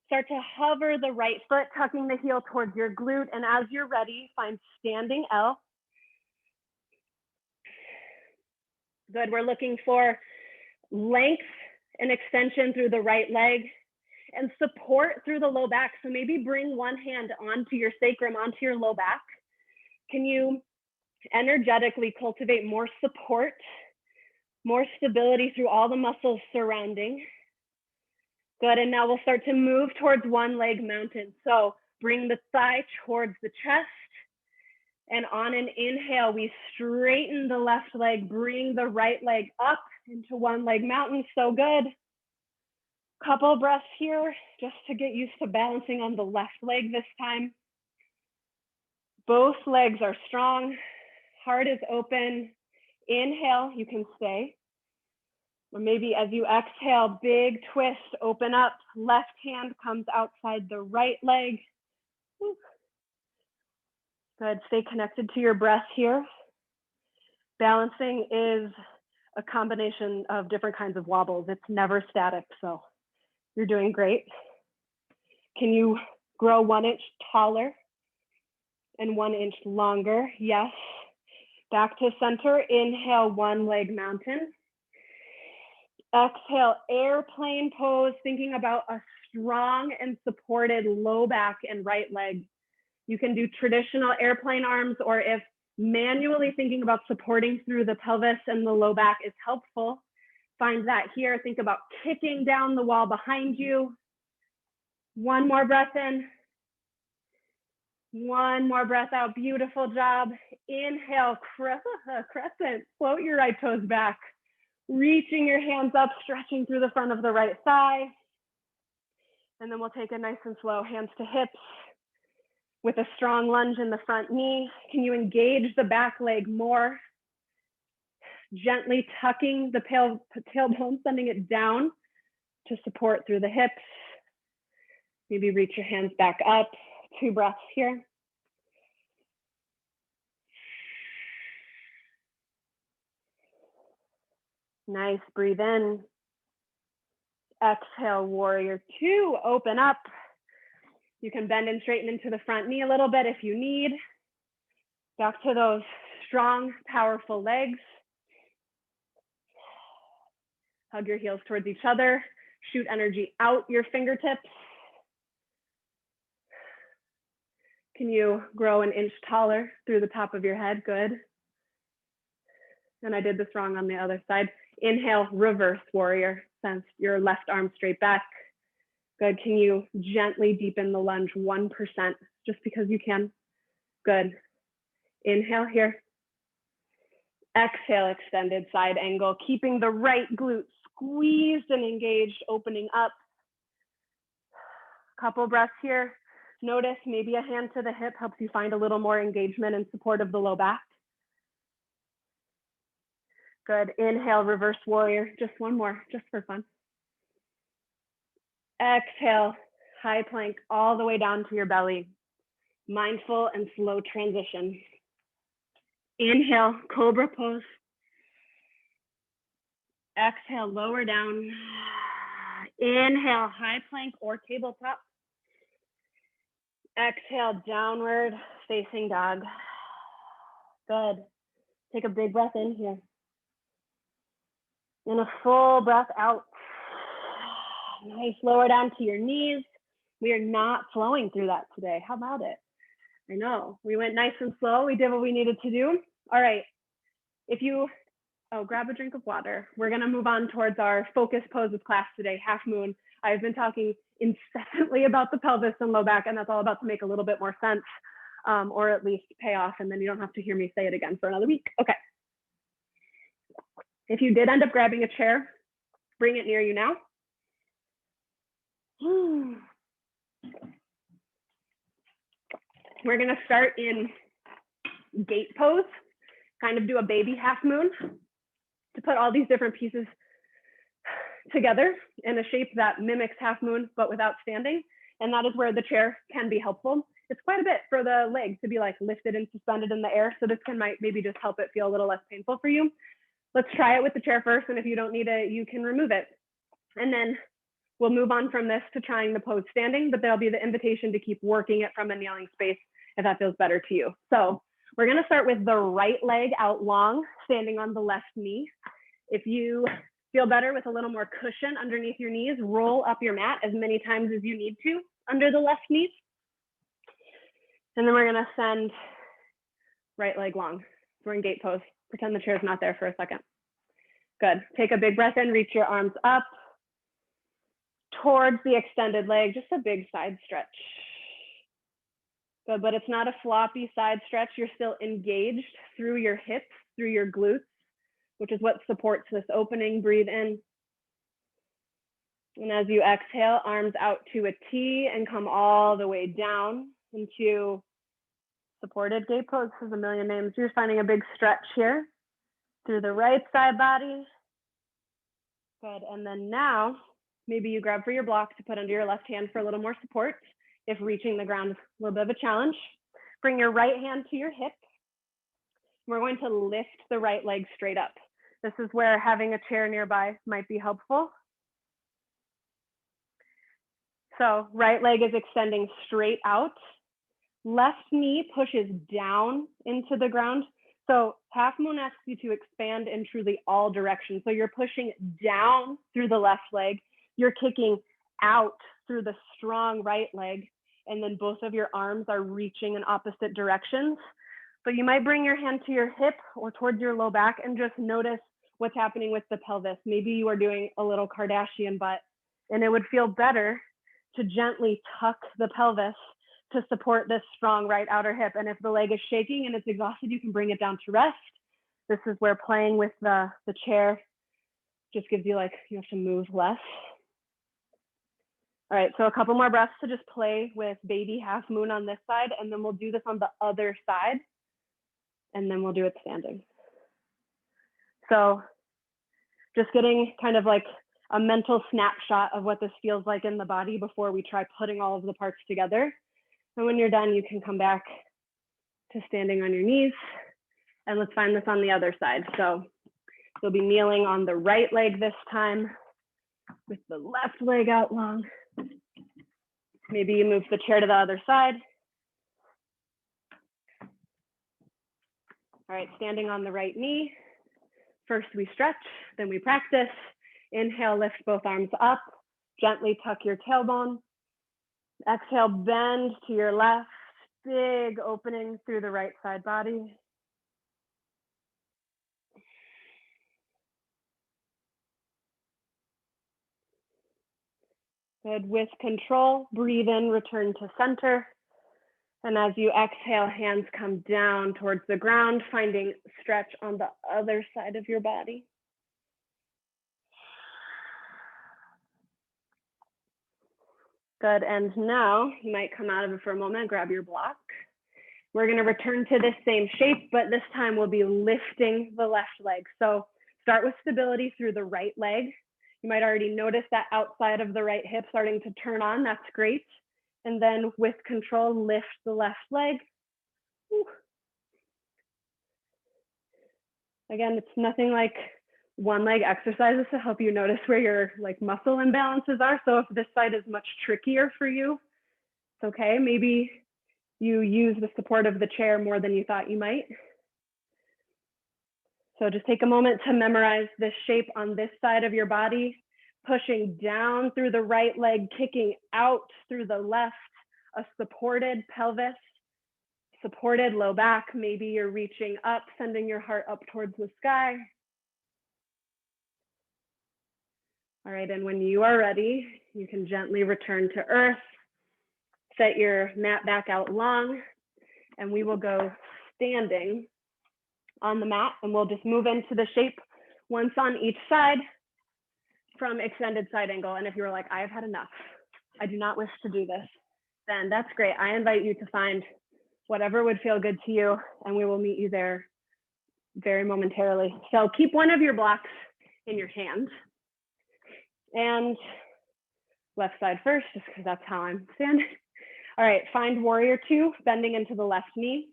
Start to hover the right foot, tucking the heel towards your glute. And as you're ready, find standing L. Good, we're looking for length and extension through the right leg and support through the low back. So maybe bring one hand onto your sacrum, onto your low back. Can you energetically cultivate more support, more stability through all the muscles surrounding? Good, and now we'll start to move towards one leg mountain. So bring the thigh towards the chest. And on an inhale, we straighten the left leg, bring the right leg up into one leg mountain. So good. Couple breaths here just to get used to balancing on the left leg this time. Both legs are strong. Heart is open. Inhale, you can stay. Or maybe as you exhale, big twist, open up. Left hand comes outside the right leg. Woo. Good, stay connected to your breath here. Balancing is a combination of different kinds of wobbles. It's never static, so you're doing great. Can you grow 1 inch taller and 1 inch longer? Yes. Back to center, inhale, one leg mountain. Exhale, airplane pose, thinking about a strong and supported low back and right leg. You can do traditional airplane arms, or if manually thinking about supporting through the pelvis and the low back is helpful, find that here. Think about kicking down the wall behind you. One more breath in. One more breath out. Beautiful job. Inhale, crescent. Float your right toes back. Reaching your hands up, stretching through the front of the right thigh. And then we'll take it nice and slow, hands to hips. With a strong lunge in the front knee. Can you engage the back leg more? Gently tucking the tailbone, sending it down to support through the hips. Maybe reach your hands back up. 2 breaths here. Nice, breathe in. Exhale, warrior 2, open up. You can bend and straighten into the front knee a little bit if you need. Back to those strong, powerful legs. Hug your heels towards each other. Shoot energy out your fingertips. Can you grow an inch taller through the top of your head? Good. And I did this wrong on the other side. Inhale, reverse warrior. Send your left arm straight back. Good. Can you gently deepen the lunge 1%, just because you can? Good. Inhale here. Exhale, extended side angle, keeping the right glute squeezed and engaged, opening up. Couple breaths here. Notice maybe a hand to the hip helps you find a little more engagement and support of the low back. Good. Inhale, reverse warrior. Just one more, just for fun. Exhale, high plank all the way down to your belly. Mindful and slow transition. Inhale, Cobra Pose. Exhale, lower down. Inhale, high plank or tabletop. Exhale, downward facing dog. Good. Take a big breath in here. And a full breath out. Nice, lower down to your knees. We are not flowing through that today. How about it? I know, we went nice and slow. We did what we needed to do. All right, grab a drink of water. We're gonna move on towards our focus poses class today, half moon. I've been talking incessantly about the pelvis and low back, and that's all about to make a little bit more sense, or at least pay off, and then you don't have to hear me say it again for another week. Okay. If you did end up grabbing a chair, bring it near you now. We're gonna start in gate pose, kind of do a baby half moon to put all these different pieces together in a shape that mimics half moon, but without standing. And that is where the chair can be helpful. It's quite a bit for the leg to be like lifted and suspended in the air. So this might maybe just help it feel a little less painful for you. Let's try it with the chair first. And if you don't need it, you can remove it. And then we'll move on from this to trying the pose standing, but there'll be the invitation to keep working it from a kneeling space if that feels better to you. So we're gonna start with the right leg out long, standing on the left knee. If you feel better with a little more cushion underneath your knees, roll up your mat as many times as you need to under the left knee. And then we're gonna send right leg long. We're in gate pose. Pretend the chair's not there for a second. Good. Take a big breath in, reach your arms up towards the extended leg, just a big side stretch. Good, but it's not a floppy side stretch. You're still engaged through your hips, through your glutes, which is what supports this opening. Breathe in. And as you exhale, arms out to a T and come all the way down into supported gate pose. Has a million names. You're finding a big stretch here through the right side body. Good, and then now, maybe you grab for your block to put under your left hand for a little more support. If reaching the ground is a little bit of a challenge, bring your right hand to your hip. We're going to lift the right leg straight up. This is where having a chair nearby might be helpful. So right leg is extending straight out. Left knee pushes down into the ground. So half moon asks you to expand in truly all directions. So you're pushing down through the left leg. You're kicking out through the strong right leg. And then both of your arms are reaching in opposite directions. But you might bring your hand to your hip or towards your low back and just notice what's happening with the pelvis. Maybe you are doing a little Kardashian butt, and it would feel better to gently tuck the pelvis to support this strong right outer hip. And if the leg is shaking and it's exhausted, you can bring it down to rest. This is where playing with the chair just gives you like, you have to move less. All right, so a couple more breaths to just play with baby half moon on this side, and then we'll do this on the other side, and then we'll do it standing. So just getting kind of like a mental snapshot of what this feels like in the body before we try putting all of the parts together. And when you're done, you can come back to standing on your knees, and let's find this on the other side. So you'll be kneeling on the right leg this time with the left leg out long. Maybe you move the chair to the other side. All right, standing on the right knee. First we stretch, then we practice. Inhale, lift both arms up. Gently tuck your tailbone. Exhale, bend to your left. Big opening through the right side body. Good. With control, breathe in, return to center. And as you exhale, hands come down towards the ground, finding stretch on the other side of your body. Good. And now you might come out of it for a moment, grab your block. We're going to return to this same shape, but this time we'll be lifting the left leg. So start with stability through the right leg. You might already notice that outside of the right hip starting to turn on. That's great. And then with control, lift the left leg. Whew. Again, it's nothing like one leg exercises to help you notice where your like muscle imbalances are. So if this side is much trickier for you, it's okay. Maybe you use the support of the chair more than you thought you might. So just take a moment to memorize this shape on this side of your body, pushing down through the right leg, kicking out through the left, a supported pelvis, supported low back. Maybe you're reaching up, sending your heart up towards the sky. All right, and when you are ready, you can gently return to earth, set your mat back out long, and we will go standing on the mat, and we'll just move into the shape once on each side from extended side angle. And if you're like, I've had enough, I do not wish to do this, then that's great. I invite you to find whatever would feel good to you, and we will meet you there very momentarily. So keep one of your blocks in your hand. And left side first, just because that's how I'm standing. All right, find warrior two, bending into the left knee.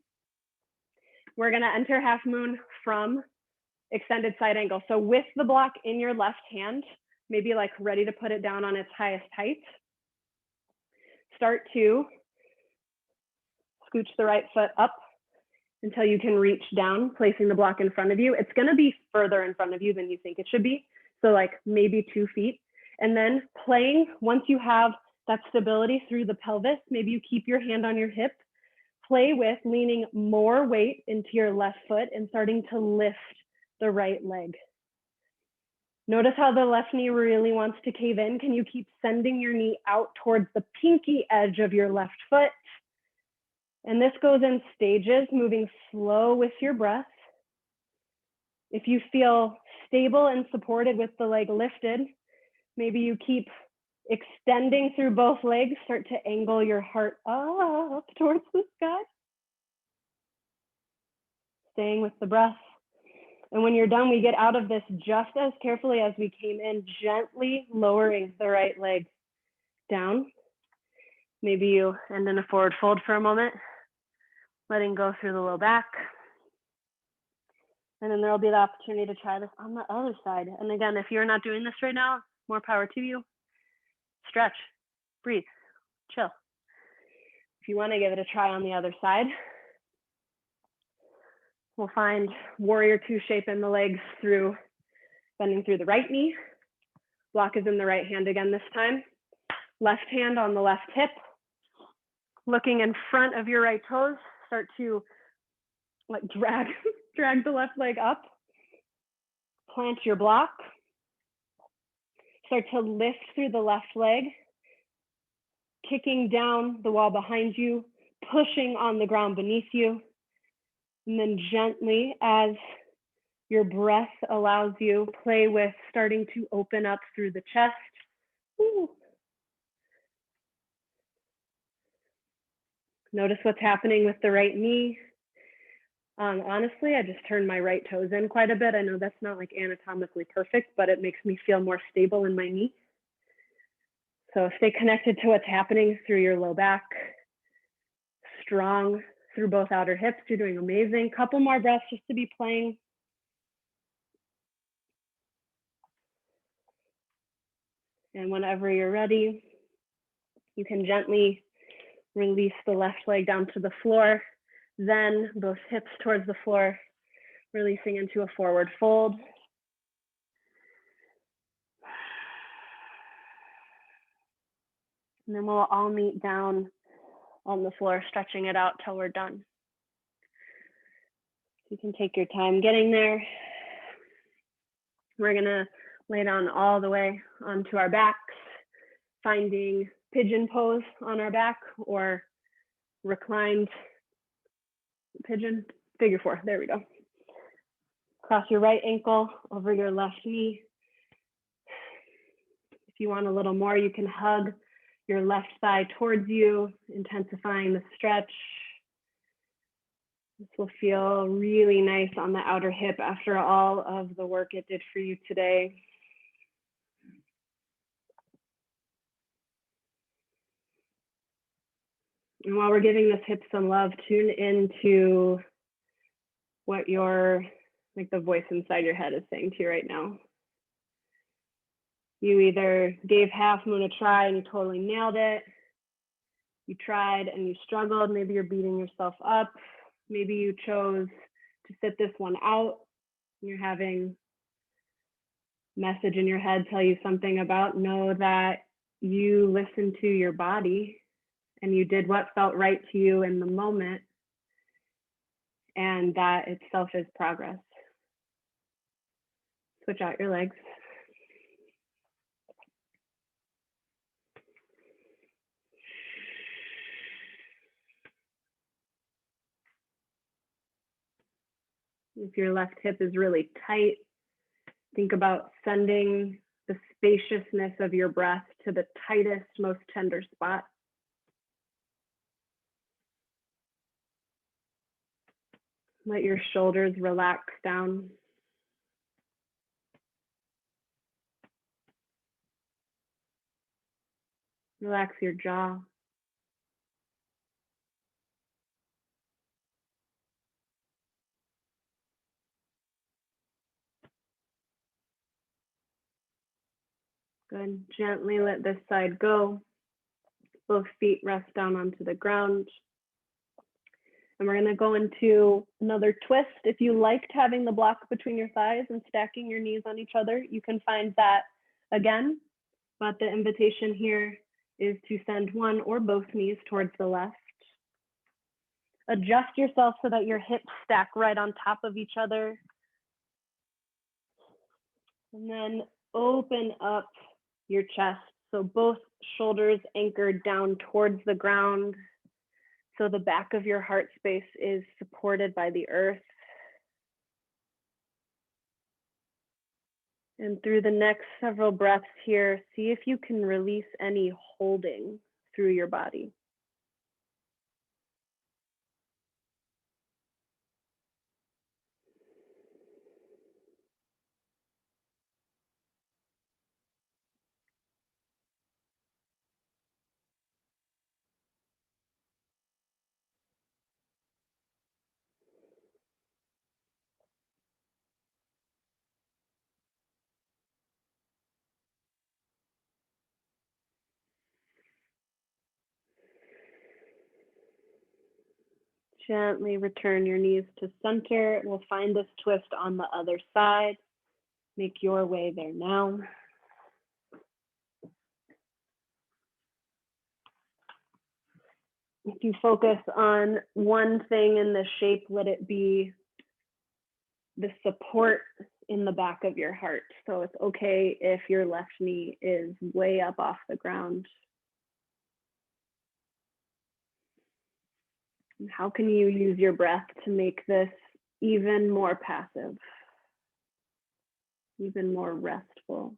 We're gonna enter half moon from extended side angle. So with the block in your left hand, maybe like ready to put it down on its highest height. Start to scooch the right foot up until you can reach down, placing the block in front of you. It's gonna be further in front of you than you think it should be. So like maybe 2 feet. And then playing, once you have that stability through the pelvis, maybe you keep your hand on your hip, play with leaning more weight into your left foot and starting to lift the right leg. Notice how the left knee really wants to cave in. Can you keep sending your knee out towards the pinky edge of your left foot? And this goes in stages, moving slow with your breath. If you feel stable and supported with the leg lifted, maybe you keep extending through both legs, start to angle your heart up towards the sky. Staying with the breath. And when you're done, we get out of this just as carefully as we came in, gently lowering the right leg down. Maybe you end in a forward fold for a moment, letting go through the low back. And then there'll be the opportunity to try this on the other side. And again, if you're not doing this right now, more power to you. Stretch, breathe, chill. If you want to give it a try on the other side, we'll find warrior two shape in the legs through bending through the right knee. Block is in the right hand again this time. Left hand on the left hip. Looking in front of your right toes, start to like drag the left leg up. Plant your block. Start to lift through the left leg. kicking down the wall behind you, pushing on the ground beneath you. And then gently, as your breath allows you, play with starting to open up through the chest. Ooh. Notice what's happening with the right knee. Honestly, I just turned my right toes in quite a bit. I know that's not like anatomically perfect, but it makes me feel more stable in my knee. So stay connected to what's happening through your low back. Strong through both outer hips. You're doing amazing. Couple more breaths just to be playing. And whenever you're ready, you can gently release the left leg down to the floor. Then both hips towards the floor, releasing into a forward fold. And then we'll all meet down on the floor, stretching it out till we're done. You can take your time getting there. We're gonna lay down all the way onto our backs, finding pigeon pose on our back or reclined pigeon, figure four, there we go. Cross your right ankle over your left knee. If you want a little more, you can hug your left thigh towards you, intensifying the stretch. This will feel really nice on the outer hip after all of the work it did for you today. And while we're giving this hip some love, tune into what your, like the voice inside your head is saying to you right now. You either gave half moon a try and you totally nailed it. You tried and you struggled. Maybe you're beating yourself up. Maybe you chose to sit this one out. You're having a message in your head tell you something about, know that you listened to your body and you did what felt right to you in the moment. And that itself is progress. Switch out your legs. If your left hip is really tight, think about sending the spaciousness of your breath to the tightest, most tender spot. Let your shoulders relax down. Relax your jaw. Good. Gently let this side go. Both feet rest down onto the ground. And we're going to go into another twist. If you liked having the block between your thighs and stacking your knees on each other, you can find that again. But the invitation here is to send one or both knees towards the left. Adjust yourself so that your hips stack right on top of each other. And then open up your chest. So both shoulders anchored down towards the ground. So the back of your heart space is supported by the earth. And through the next several breaths here, see if you can release any holding through your body. Gently return your knees to center. We'll find this twist on the other side. Make your way there now. If you focus on one thing in the shape, let it be the support in the back of your heart. So it's okay if your left knee is way up off the ground. And how can you use your breath to make this even more passive, even more restful?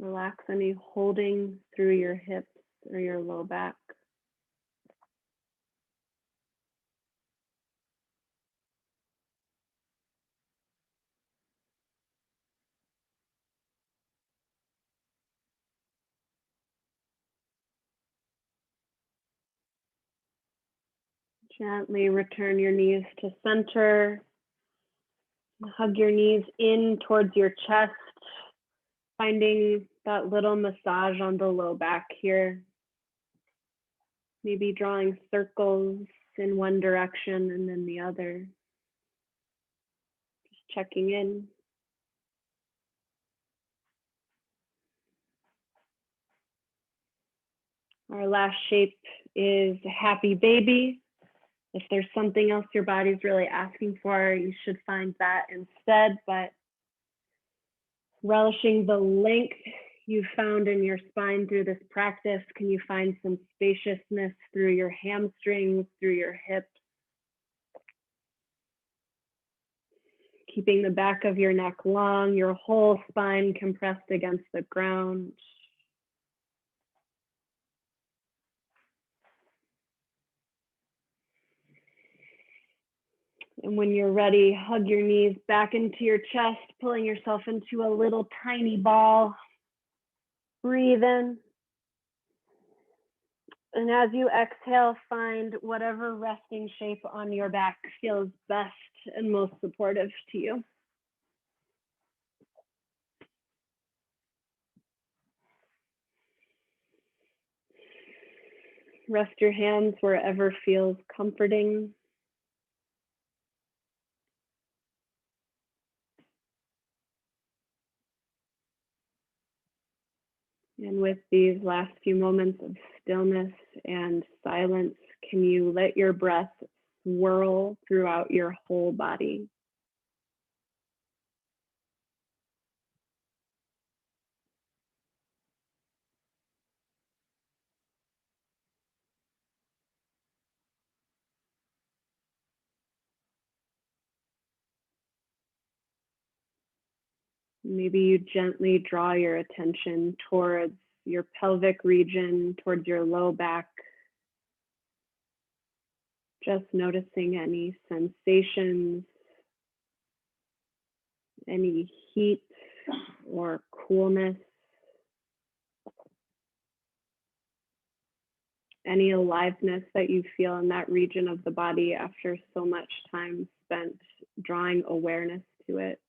Relax any holding through your hips or your low back. Gently return your knees to center. Hug your knees in towards your chest, finding that little massage on the low back here. Maybe drawing circles in one direction and then the other. Just checking in. Our last shape is happy baby. If there's something else your body's really asking for, you should find that instead, but relishing the length you found in your spine through this practice, can you find some spaciousness through your hamstrings, through your hips? Keeping the back of your neck long, your whole spine compressed against the ground. And when you're ready, hug your knees back into your chest, pulling yourself into a little tiny ball. Breathe in. And as you exhale, find whatever resting shape on your back feels best and most supportive to you. Rest your hands wherever feels comforting. And with these last few moments of stillness and silence, can you let your breath swirl throughout your whole body? Maybe you gently draw your attention towards your pelvic region, towards your low back. Just noticing any sensations, any heat or coolness, any aliveness that you feel in that region of the body after so much time spent drawing awareness to it.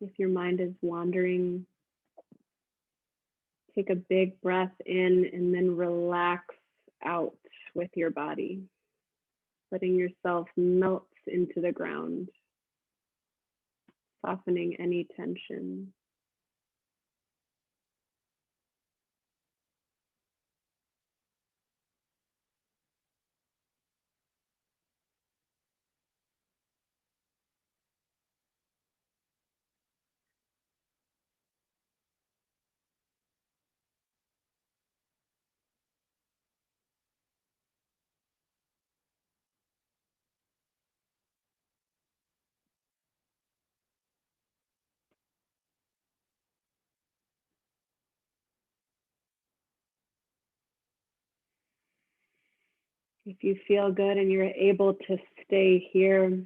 If your mind is wandering, take a big breath in and then relax out with your body, letting yourself melt into the ground, softening any tension. If you feel good and you're able to stay here,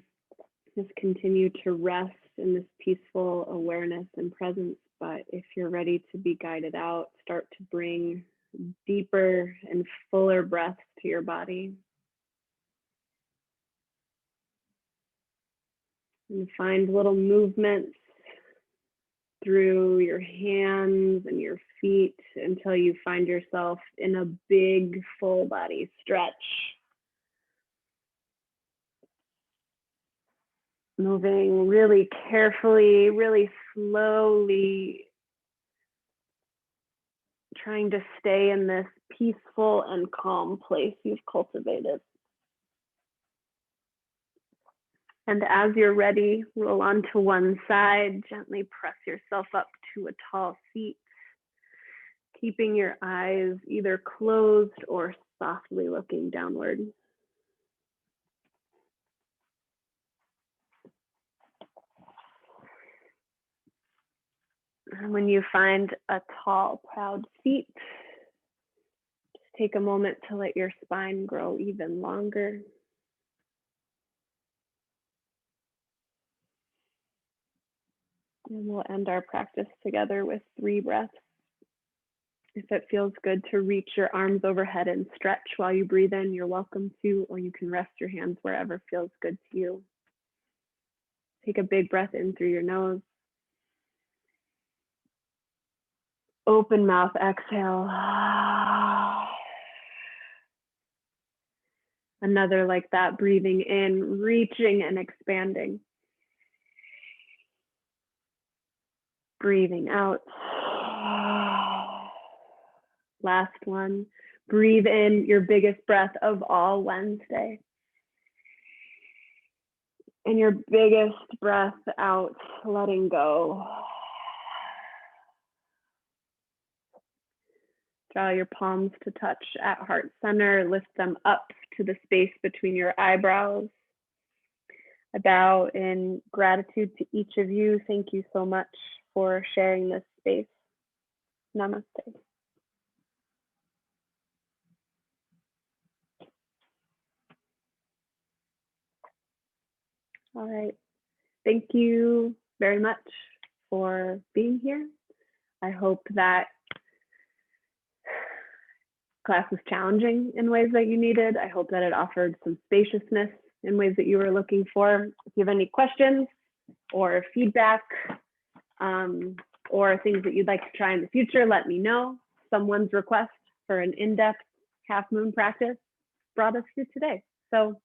just continue to rest in this peaceful awareness and presence. But if you're ready to be guided out, start to bring deeper and fuller breaths to your body. And find little movements through your hands and your feet until you find yourself in a big full body stretch. Moving really carefully, really slowly, trying to stay in this peaceful and calm place you've cultivated. And as you're ready, roll onto one side, gently press yourself up to a tall seat, keeping your eyes either closed or softly looking downward. And when you find a tall, proud seat, just take a moment to let your spine grow even longer. And we'll end our practice together with 3 breaths. If it feels good to reach your arms overhead and stretch while you breathe in, you're welcome to, or you can rest your hands wherever feels good to you. Take a big breath in through your nose. Open mouth, exhale. Another like that, breathing in, reaching and expanding. Breathing out. Last one. Breathe in your biggest breath of all Wednesday. And your biggest breath out, letting go. Draw your palms to touch at heart center. Lift them up to the space between your eyebrows. I bow in gratitude to each of you. Thank you so much for sharing this space. Namaste. All right. Thank you very much for being here. I hope that class was challenging in ways that you needed. I hope that it offered some spaciousness in ways that you were looking for. If you have any questions or feedback or things that you'd like to try in the future, let me know. Someone's request for an in-depth half moon practice brought us here today. So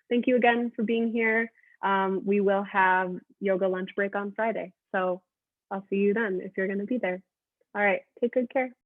thank you again for being here. We will have yoga lunch break on Friday. So I'll see you then if you're going to be there. All right, take good care.